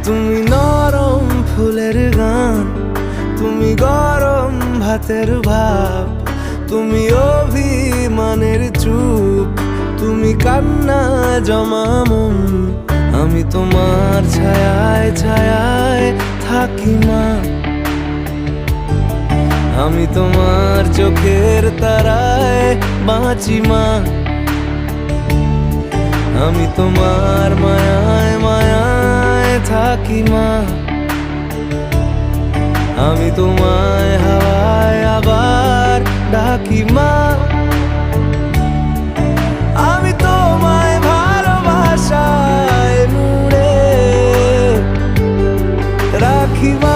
তুমি নরম ফুলের গান, তুমি গরম ভাতের ভাব, তুমি অভিমানের চুপ, তুমি কান্না জমা মন। আমি তোমার ছায়ায় ছায়ায় থাকি মা, আমি তোমার চোখের তারায় বাঁচি মা, আমি তোমার মায়ায় মায়ায় থাকি মা, আমি তোমায় হাওয়ায় আবার ডাকি মা, আমি তোমায় ভালোবাসায় মুড়ে রাখি মা।